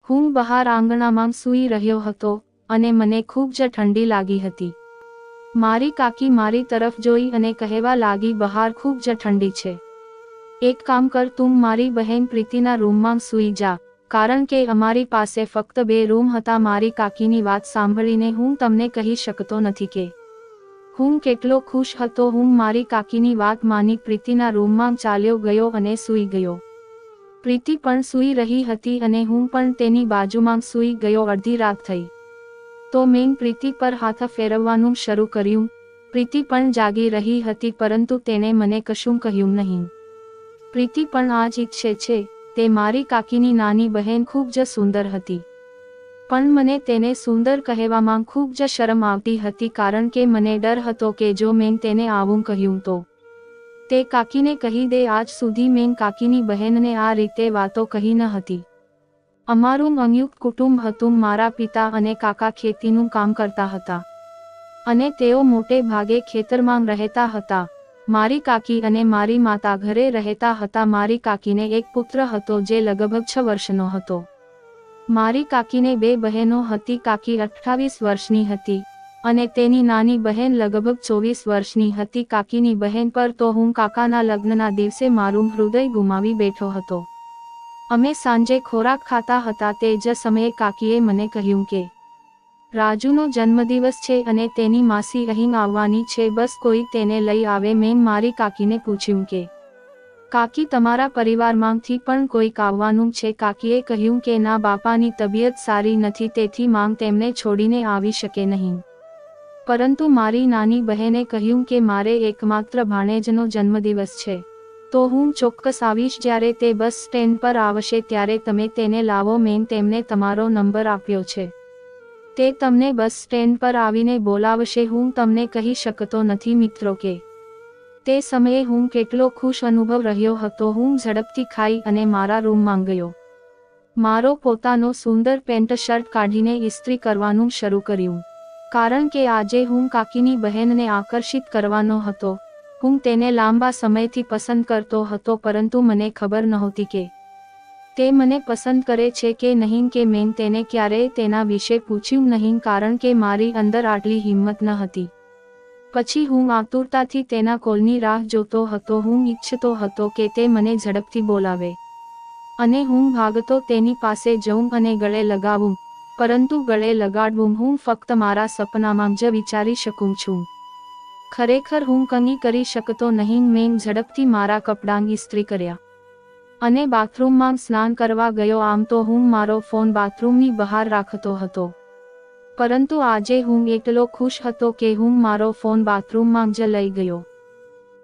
હું બહાર આંગણામાં સૂઈ રહ્યો હતો અને મને ખૂબ જ ઠંડી લાગી હતી. મારી કાકી મારી તરફ જોઈ અને કહેવા લાગી, બહાર ખૂબ જ ઠંડી છે. એક કામ કર, તું મારી બહેન પ્રીતિના રૂમમાં સૂઈ જા, કારણ કે અમારી પાસે ફક્ત 2 રૂમ હતા. મારી કાકીની વાત સાંભળીને હું તમને કહી શકતો નથી કે હું કેટલો ખુશ હતો. હું મારી કાકીની વાત માની પ્રીતિના રૂમમાં ચાલ્યો ગયો અને સૂઈ ગયો. પ્રીતિ પણ સૂઈ રહી હતી અને હું પણ તેની બાજુમાં સૂઈ ગયો. અડધી રાત થઈ તો મેં પ્રીતિ પર હાથ ફેરવવાનું શરૂ કર્યું. પ્રીતિ પણ જાગી રહી હતી, પરંતુ તેણે મને કશું કહ્યું નહીં. પ્રીતિ પણ આ જ ઈચ્છે છે. તે મારી કાકીની નાની બહેન ખૂબ જ સુંદર હતી, પણ મને તેને સુંદર કહેવામાં ખૂબ જ શરમ આવતી હતી, કારણ કે મને ડર હતો કે જો મેં તેને આવું કહ્યું તો તે કાકીને કહી દે. આજ સુધી મેં કાકીની બહેનને આ રીતે વાતો કહી ન હતી. અમારું સંયુક્ત કુટુંબ હતું. મારા પિતા અને કાકા ખેતીનું કામ કરતા હતા અને તેઓ મોટે ભાગે ખેતરમાં રહેતા હતા. મારી કાકી અને મારી માતા ઘરે રહેતા હતા. મારી કાકીને એક પુત્ર હતો જે લગભગ 6 વર્ષનો હતો. મારી કાકીને 2 બહેનો હતી. કાકી 28 વર્ષની હતી અને તેની નાની બહેન લગભગ 24 વર્ષની હતી. કાકીની બહેન પર તો હું કાકાના લગ્નના દિવસે મારું હૃદય ગુમાવી બેઠો હતો. અમે સાંજે ખોરાક ખાતા હતા તે જ સમયે કાકીએ મને કહ્યું કે રાજુનો જન્મદિવસ છે અને તેની માસી અહીં આવવાની છે, બસ કોઈ તેને લઈ આવે. મેં મારી કાકીને પૂછ્યું કે કાકી, તમારા પરિવારમાંથી પણ કોઈક આવવાનું છે? કાકીએ કહ્યું કે ના, બાપાની તબિયત સારી નથી, તેથી માંગ તેમને છોડીને આવી શકે નહીં. પરંતુ મારી નાની બહેને કહ્યું કે મારે એકમાત્ર ભાણેજનો જન્મદિવસ છે, તો હું ચોક્કસ આવીશ. જ્યારે તે બસ સ્ટેન્ડ પર આવશે ત્યારે તમે તેને લાવો. મેં તેમને તમારો નંબર આપ્યો છે. તે તમને બસ સ્ટેન્ડ પર આવીને બોલાવશે. હું તમને કહી શકતો નથી મિત્રો કે તે સમયે હું કેટલો ખુશ અનુભવ રહ્યો હતો. હું ઝડપથી ખાઈ અને મારા રૂમમાં ગયો. મારો પોતાનો સુંદર પેન્ટ શર્ટ કાઢીને ઇસ્ત્રી કરવાનું શરૂ કર્યું, કારણ કે આજે હું કાકીની બહેનને આકર્ષિત કરવાનો હતો. હું તેને લાંબા સમયથી પસંદ કરતો હતો, પરંતુ મને ખબર નહોતી કે તે મને પસંદ કરે છે કે નહીં. કે મેં તેને ક્યારેય તેના વિશે પૂછ્યું નહીં, કારણ કે મારી અંદર આટલી હિંમત ન હતી. પછી હું આતુરતાથી તેના કોલની રાહ જોતો હતો. હું ઈચ્છતો હતો કે તે મને ઝડપથી બોલાવે અને હું ભાગતો તેની પાસે જઉં અને ગળે લગાવું, પરંતુ ગળે લગાડવું હું ફક્ત મારા સપનામાં જ વિચારી શકું છું. ખરેખર હું કંઈ કરી શકતો નહીં. મેં ઝડપથી મારા કપડાં ઇસ્ત્રી કર્યા અને બાથરૂમમાં સ્નાન કરવા ગયો. આમ તો હું મારો ફોન બાથરૂમની બહાર રાખતો હતો, પરંતુ આજે હું એટલો ખુશ હતો કે હું મારો ફોન બાથરૂમમાં જ લઈ ગયો,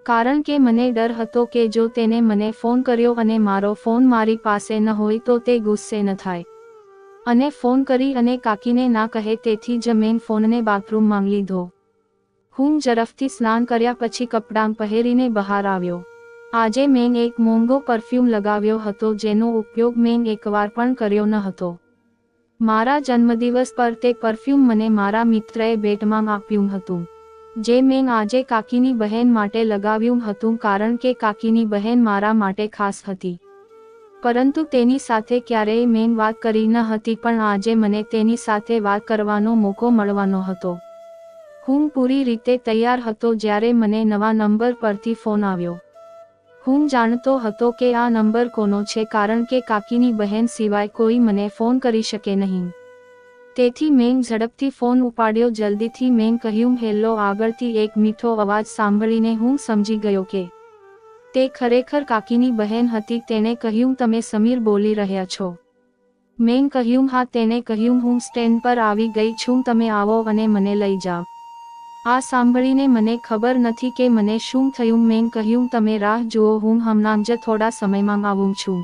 કારણ કે મને ડર હતો કે જો તેને મને ફોન કર્યો અને મારો ફોન મારી પાસે ન હોય તો તે ગુસ્સે ન થાય અને ફોન કરી અને કાકીને ના કહે. તેથી જ મેં ફોનને બાથરૂમમાં લીધો. હું ઝડપથી સ્નાન કર્યા પછી કપડાં પહેરીને બહાર આવ્યો. આજે મેં એક મોંઘો પરફ્યુમ લગાવ્યો હતો, જેનો ઉપયોગ મેં એકવાર પણ કર્યો ન હતો. મારા જન્મદિવસ પર તે પરફ્યુમ મને મારા મિત્રએ ભેટમાં આપ્યું હતું, જે મેં આજે કાકીની બહેન માટે લગાવ્યું હતું, કારણ કે કાકીની બહેન મારા માટે ખાસ હતી. પરંતુ તેની સાથે ક્યારેય મેં વાત કરી ન હતી, પણ આજે મને તેની સાથે વાત કરવાનો મોકો મળવાનો હતો. હું પૂરી રીતે તૈયાર હતો જ્યારે મને નવા નંબર પરથી ફોન આવ્યો. હું જાણતો હતો કે આ નંબર કોનો છે, કારણ કે કાકીની બહેન સિવાય કોઈ મને ફોન કરી શકે નહીં. તેથી મેં ઝડપથી ફોન ઉપાડ્યો. જલ્દીથી મેં કહ્યું, હેલો. આગળથી એક મીઠો અવાજ સાંભળીને હું સમજી ગયો કે તે ખરેખર કાકીની બહેન હતી. તેણે કહ્યું, તમે સમીર બોલી રહ્યા છો? મેં કહ્યું, હા. તેણે કહ્યું, હું સ્ટેન્ડ પર આવી ગઈ છું, તમે આવો અને મને લઈ જાઓ. આ સાંભળીને મને ખબર નથી કે મને શું થયું. મેં કહ્યું, તમે રાહ જુઓ, હું હમણાં જ થોડા સમયમાં આવું છું.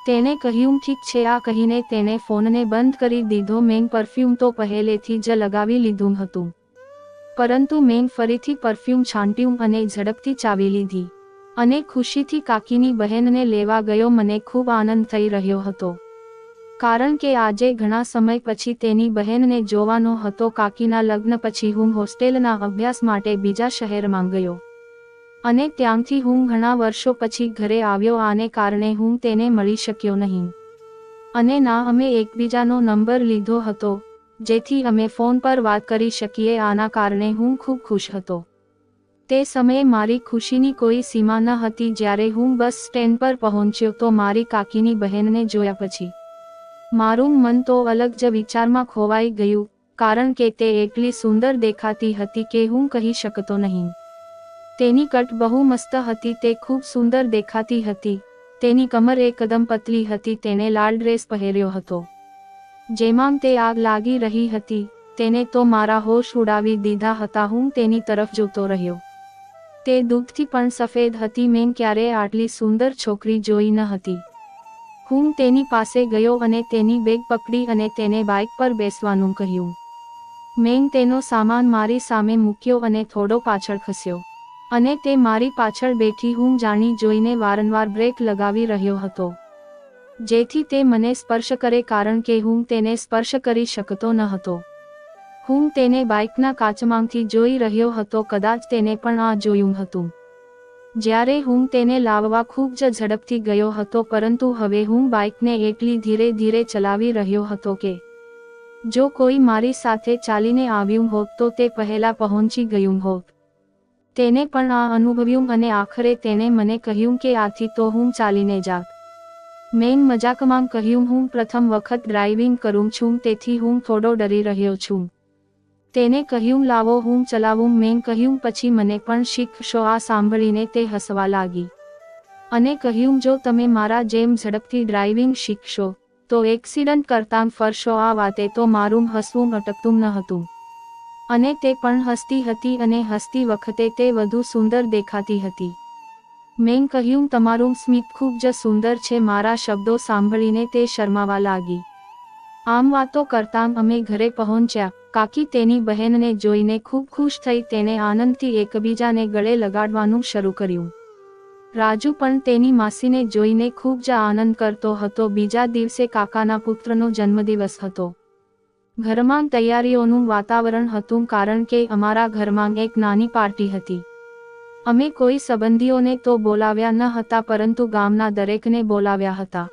તેણે કહ્યું, ઠીક છે. આ કહીને તેણે ફોનને બંધ કરી દીધો. મેં પરફ્યુમ તો પહેલેથી જ લગાવી લીધું હતું, પરંતુ મેં ફરીથી પરફ્યુમ છાંટ્યું અને ઝડપથી ચાવી લીધી અને ખુશીથી કાકીની બહેનને લેવા ગયો. મને ખૂબ આનંદ થઈ રહ્યો હતો, કારણ કે આજે ઘણા સમય પછી તેની બહેનને જોવાનો હતો. કાકીના લગ્ન પછી હું હોસ્ટેલના અભ્યાસ માટે બીજા શહેરમાં ગયો અને ત્યાંથી હું ઘણા વર્ષો પછી ઘરે આવ્યો. આને કારણે હું તેને મળી શક્યો નહીં. અને ના અમે એકબીજાનો નંબર લીધો હતો, જેથી અમે ફોન પર વાત કરી શકીએ. આના કારણે હું ખૂબ ખુશ હતો. તે સમયે મારી ખુશીની કોઈ સીમા ન હતી. જ્યારે હું બસ સ્ટેન્ડ પર પહોંચ્યો તો મારી કાકીની બહેનને જોયા પછી મારું મન તો અલગ જ વિચારમાં ખોવાઈ ગયું, કારણ કે તે એટલી સુંદર દેખાતી હતી કે હું કહી શકતો નહીં. તેની કટ બહુ મસ્ત હતી. તે ખૂબ સુંદર દેખાતી હતી. તેની કમર એકદમ પતલી હતી. તેણે લાલ ડ્રેસ પહેર્યો હતો, જેમાં તે આગ લાગી રહી હતી. તેને તો મારા હોશ ઉડાવી દીધા હતા. હું તેની તરફ જોતો રહ્યો. તે દૂધથી પણ સફેદ હતી. મેં ક્યારેય આટલી સુંદર છોકરી જોઈ ન હતી. હું તેની પાસે ગયો અને તેની બેગ પકડી અને તેને બાઇક પર બેસવાનું કહ્યું. મેં તેનો સામાન મારી સામે મૂક્યો અને થોડો પાછળ ખસ્યો, અને તે મારી પાછળ બેઠી. હું જાણી જોઈને વારંવાર બ્રેક લગાવી રહ્યો હતો, જેથી તે મને સ્પર્શ કરે, કારણ કે હું તેને સ્પર્શ કરી શકતો ન હતો. હું તેને બાઇકના કાચમાંથી જોઈ રહ્યો હતો. કદાચ તેને પણ આ જોયું હતું. જ્યારે હું તેને લાવવા ખૂબ જ ઝડપથી ગયો હતો, પરંતુ હવે હું બાઇકને એટલી ધીરે ધીરે ચલાવી રહ્યો હતો કે જો કોઈ મારી સાથે ચાલીને આવ્યું હોત તો તે પહેલા પહોંચી ગયું હોત. તેને પણ આ અનુભવ્યું અને આખરે તેણે મને કહ્યું કે આથી તો હું ચાલીને જાત. મેં મજાકમાં કહ્યું, હું પ્રથમ વખત ડ્રાઇવિંગ કરું છું, તેથી હું થોડો ડરી રહ્યો છું. તેને કહ્યું, લાવો હું ચલાવું. મેં કહ્યું, પછી મને પણ શીખશો. આ સાંભળીને તે હસવા લાગી અને કહ્યું, જો તમે મારા જેમ ઝડપથી ડ્રાઇવિંગ શીખશો તો એક્સિડન્ટ કરતાં ફરશો. આ વાતે તો મારું હસવું અટકતું ન હતું, અને તે પણ હસતી હતી, અને હસતી વખતે તે વધુ સુંદર દેખાતી હતી. મેં કહ્યું, તમારું સ્મિત ખૂબ જ સુંદર છે. મારા શબ્દો સાંભળીને તે શરમાવા લાગી. આમ વાતો કરતાં અમે ઘરે પહોંચ્યા. કાકી તેની બહેનને જોઈને ખૂબ ખુશ થઈ. તેણે આનંદથી એકબીજાને ગળે લગાડવાનું શરૂ કર્યું. રાજુ પણ તેની માસીને જોઈને ખૂબ જ આનંદ કરતો હતો. બીજા દિવસે કાકાના પુત્રનો જન્મદિવસ હતો. ઘરમાં તૈયારીઓનું વાતાવરણ હતું, કારણ કે અમારા ઘરમાં એક નાની પાર્ટી હતી. અમે કોઈ સંબંધીઓને તો બોલાવ્યા ન હતા, પરંતુ ગામના દરેકને બોલાવ્યા હતા.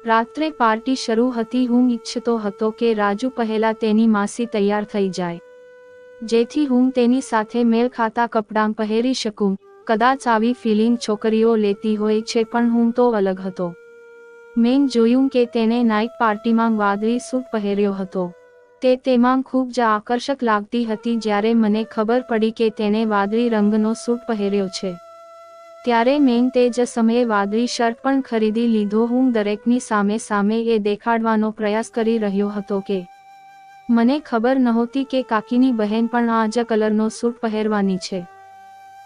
રાત્રે પાર્ટી શરૂ હતી. હું ઈચ્છતો હતો કે રાજુ પહેલા તેની માસી તૈયાર થઈ જાય, જેથી હું તેની સાથે મેળ ખાતા કપડાં પહેરી શકું. કદાચ આવી ફિલિંગ છોકરીઓ લેતી હોય છે, પણ હું તો અલગ હતો. મેં જોયું કે તેણે નાઇટ પાર્ટીમાં વાદળી સૂટ પહેર્યો હતો. તે તેમાં ખૂબ જ આકર્ષક લાગતી હતી. જ્યારે મને ખબર પડી કે તેણે વાદળી રંગનો સૂટ પહેર્યો છે, ત્યારે મેં તે જ સમયે વાદળી શર્ટ પણ ખરીદી લીધો. હું દરેકની સામે સામે એ દેખાડવાનો પ્રયાસ કરી રહ્યો હતો કે મને ખબર નહોતી કે કાકીની બહેન પણ આ જ કલરનો સૂટ પહેરવાની છે.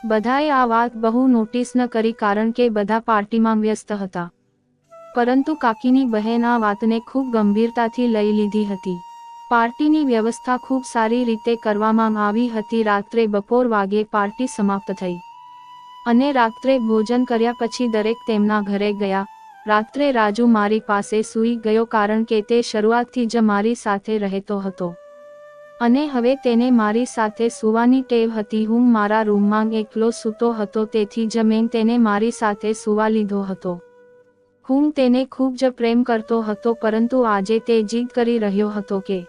બધાએ આ વાત બહુ નોટિસ ન કરી, કારણ કે બધા પાર્ટીમાં વ્યસ્ત હતા, પરંતુ કાકીની બહેન આ વાતને ખૂબ ગંભીરતાથી લઈ લીધી હતી. પાર્ટીની વ્યવસ્થા ખૂબ સારી રીતે કરવામાં આવી હતી. રાત્રે બપોર વાગે પાર્ટી સમાપ્ત થઈ અને રાત્રે ભોજન કર્યા પછી દરેક તેમના ઘરે ગયા. રાત્રે રાજુ મારી પાસે સૂઈ ગયો, કારણ કે તે શરૂઆતથી જ મારી સાથે રહેતો હતો અને હવે તેને મારી સાથે સૂવાની ટેવ હતી. હું મારા રૂમમાં એકલો સૂતો હતો, તેથી જ મેં તેને મારી સાથે સૂવા લીધો હતો. હું તેને ખૂબ જ પ્રેમ કરતો હતો, પરંતુ આજે તે જીદ કરી રહ્યો હતો કે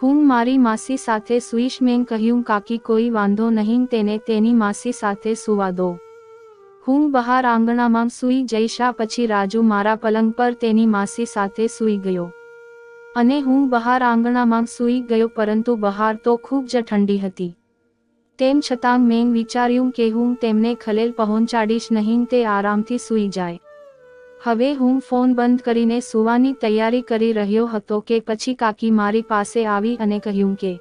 હું મારી માસી સાથે સૂઈશ. મેં કહ્યું, કાકી કોઈ વાંધો નહીં, તેને તેની માસી સાથે સૂવા દો. હું બહાર આંગણામાં સૂઈ જઈશ. આ પછી રાજુ મારા પલંગ પર તેની માસી સાથે સૂઈ ગયો અને હું બહાર આંગણામાં સૂઈ ગયો, પરંતુ બહાર તો ખૂબ જ ઠંડી હતી. તેમ છતાં મેં વિચાર્યું કે હું તેમને ખલેલ પહોંચાડીશ નહીં, તે આરામથી સૂઈ જાય. હવે હું ફોન બંધ કરીને સૂવાની તૈયારી કરી રહ્યો હતો કે પછી કાકી મારી પાસે આવી અને કહ્યું કે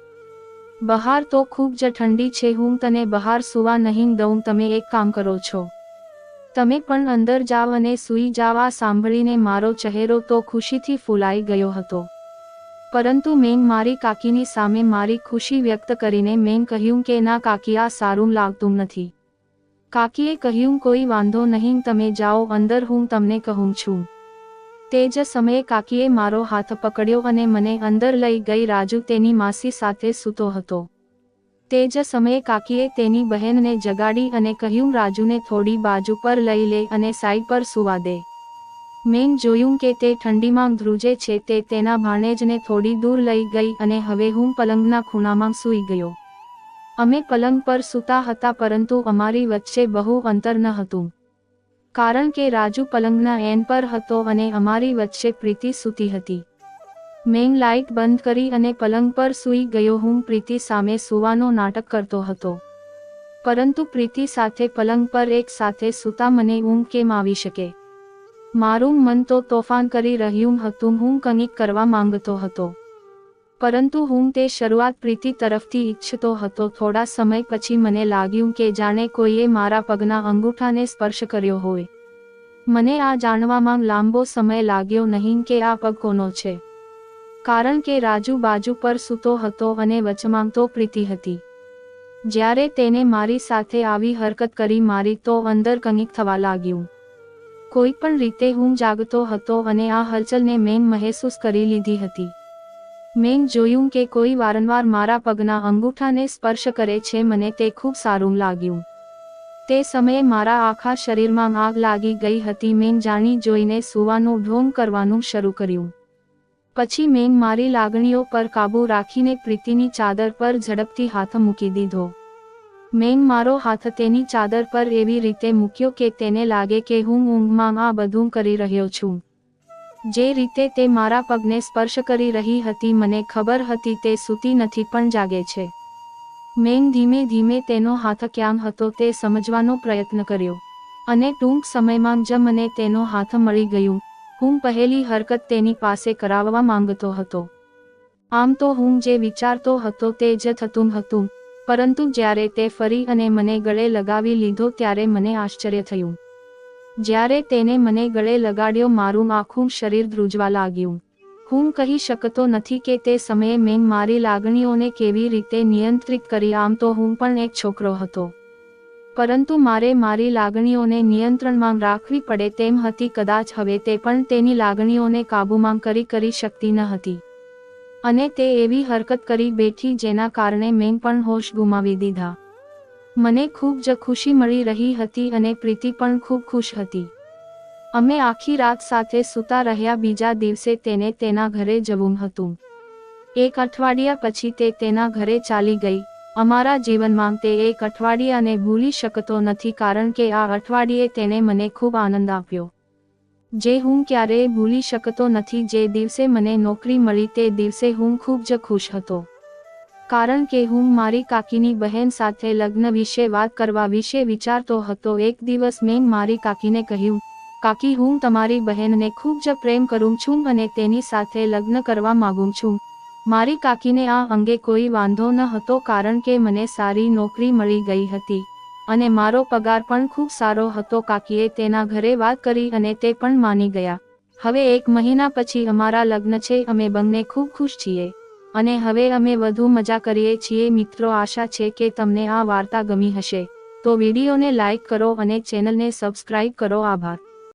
બહાર તો ખૂબ જ ઠંડી છે, હું તને બહાર સૂવા નહીં દઉં. તમે એક કામ કરો છો, તમે પણ અંદર જાઓ અને સૂઈ જાઓ. આ સાંભળીને મારો ચહેરો તો ખુશીથી ફૂલાઈ ગયો હતો, પરંતુ મેં મારી કાકીની સામે મારી ખુશી વ્યક્ત કરીને મેં કહ્યું કે ના કાકી, આ સારું લાગતું નથી. કાકીએ કહ્યું, કોઈ વાંધો નહીં, તમે જાઓ અંદર, હું તમને કહું છું. તે જ સમયે કાકીએ મારો હાથ પકડ્યો અને મને અંદર લઈ ગઈ. રાજુ તેની માસી સાથે સૂતો હતો. તે જ સમયે કાકીએ તેની બહેનને જગાડી અને કહ્યું, રાજુને થોડી બાજુ પર લઈ લે અને સાઈડ પર સૂવા દે. મેં જોયું કે તે ઠંડીમાં ધ્રુજે છે તે તેના ભાણેજને થોડી દૂર લઈ ગઈ અને હવે હું પલંગના ખૂણામાં સૂઈ ગયો. અમે પલંગ પર સૂતા હતા પરંતુ અમારી વચ્ચે બહુ અંતર ન હતું. કારણ કે રાજુ પલંગના એન પર હતો અને અમારી વચ્ચે પ્રીતિ સૂતી હતી. મેં લાઇટ બંધ કરી અને પલંગ પર સૂઈ ગયો. હું પ્રીતિ સામે સૂવાનો નાટક કરતો હતો. પરંતુ પ્રીતિ સાથે પલંગ પર એક સાથે સૂતા મને ઊંઘ કેમ આવી શકે? મારું મન તો તોફાન કરી રહ્યું હતું. હું કંઈક કરવા માંગતો હતો. પરંતુ હું તે શરૂઆત પ્રીતિ તરફથી ઈચ્છતો હતો. થોડા સમય પછી મને લાગ્યું કે જાણે કોઈએ મારા પગના અંગૂઠાને સ્પર્શ કર્યો હોય. મને આ જાણવામાં લાંબો સમય લાગ્યો નહીં કે આ પગ કોનો છે. કારણ કે રાજુ બાજુ પર સૂતો હતો અને વચમાં તો પ્રીતિ હતી. જ્યારે તેને મારી સાથે આવી હરકત કરી મારી તો અંદર કંઈક થવા લાગ્યું. કોઈ પણ રીતે હું જાગતો હતો અને આ હલચલને મેં મહેસૂસ કરી લીધી હતી. મેં જોયું કે કોઈ વારંવાર મારા પગના અંગૂઠાને સ્પર્શ કરે છે. મને તે ખૂબ સારું લાગ્યું. તે સમયે મારા આખા શરીરમાં આગ લાગી ગઈ હતી. મેં જાણી જોઈને સૂવાનું ઢોંગ કરવાનું શરૂ કર્યું. પછી મેં મારી લાગણીઓ પર કાબૂ રાખીને પ્રીતિની ચાદર પર ઝડપથી હાથ મૂકી દીધો. મેં મારો હાથ તેની ચાદર પર એવી રીતે મૂક્યો કે તેને લાગે કે હું ઊંઘમાં આ બધું કરી રહ્યો છું. જે રીતે તે મારા પગને સ્પર્શ કરી રહી હતી મને ખબર હતી તે સૂતી નથી પણ જાગે છે. મેં ધીમે ધીમે તેનો હાથ ક્યાં હતો તે સમજવાનો પ્રયત્ન કર્યો અને ટૂંક સમયમાં જ મને તેનો હાથ મળી ગયું. હું પહેલી હરકત તેની પાસે કરાવવા માંગતો હતો. આમ તો હું જે વિચારતો હતો તે જ થતું હતું. પરંતુ જ્યારે તે ફરી અને મને ગળે લગાવી લીધો ત્યારે મને આશ્ચર્ય થયું. જ્યારે તેને મને ગળે લગાડ્યો મારું આખું શરીર ધ્રુજવા લાગ્યું. હું કહી શકતો નથી કે તે સમયે મેં મારી લાગણીઓને કેવી રીતે નિયંત્રિત કરી. આમ તો હું પણ એક છોકરો હતો. પરંતુ મારે મારી લાગણીઓને નિયંત્રણમાં રાખવી પડે તેમ હતી. કદાચ હવે તે પણ તેની લાગણીઓને કાબૂમાં કરી શકતી ન હતી. અને તે એવી હરકત કરી બેઠી જેના કારણે મેં પણ હોશ ગુમાવી દીધા. મને ખૂબ જ ખુશી મળી રહી હતી અને પ્રીતિ પણ ખૂબ ખુશ હતી. અમે આખી રાત સાથે સૂતા રહ્યા. બીજા દિવસે તેને તેના ઘરે જવું હતું. એક અઠવાડિયા પછી તે તેના ઘરે ચાલી ગઈ. અમારા જીવનમાં તે એક અઠવાડિયાને ભૂલી શકતો નથી કારણ કે આ અઠવાડિયે તેને મને ખૂબ આનંદ આપ્યો. જે હું ક્યારેય ભૂલી શકતો નથી. જે દિવસે મને નોકરી મળી તે દિવસે હું ખૂબ જ ખુશ હતો. કારણ કે હું મારી કાકીની બહેન સાથે લગ્ન વિશે વાત કરવા વિશે વિચારતો હતો. એક દિવસ મેં મારી કાકીને કહ્યું, કાકી હું તમારી બહેનને ખૂબ જ પ્રેમ કરું છું અને તેની સાથે લગ્ન કરવા માંગુ છું. મારી કાકીને આ અંગે કોઈ વાંધો ન હતો કારણ કે મને સારી નોકરી મળી ગઈ હતી અને મારો પગાર પણ ખૂબ સારો હતો. કાકીએ તેના ઘરે વાત કરી અને તે પણ માની ગયા. હવે 1 મહિના પછી અમારા લગ્ન છે. અમે બંને ખૂબ ખુશ છીએ અને હવે અમે વધુ મજા કરીએ છીએ. મિત્રો, આશા છે કે તમને આ વાર્તા ગમી હશે. તો વિડીયોને લાઈક કરો અને ચેનલને સબસ્ક્રાઇબ કરો. આભાર.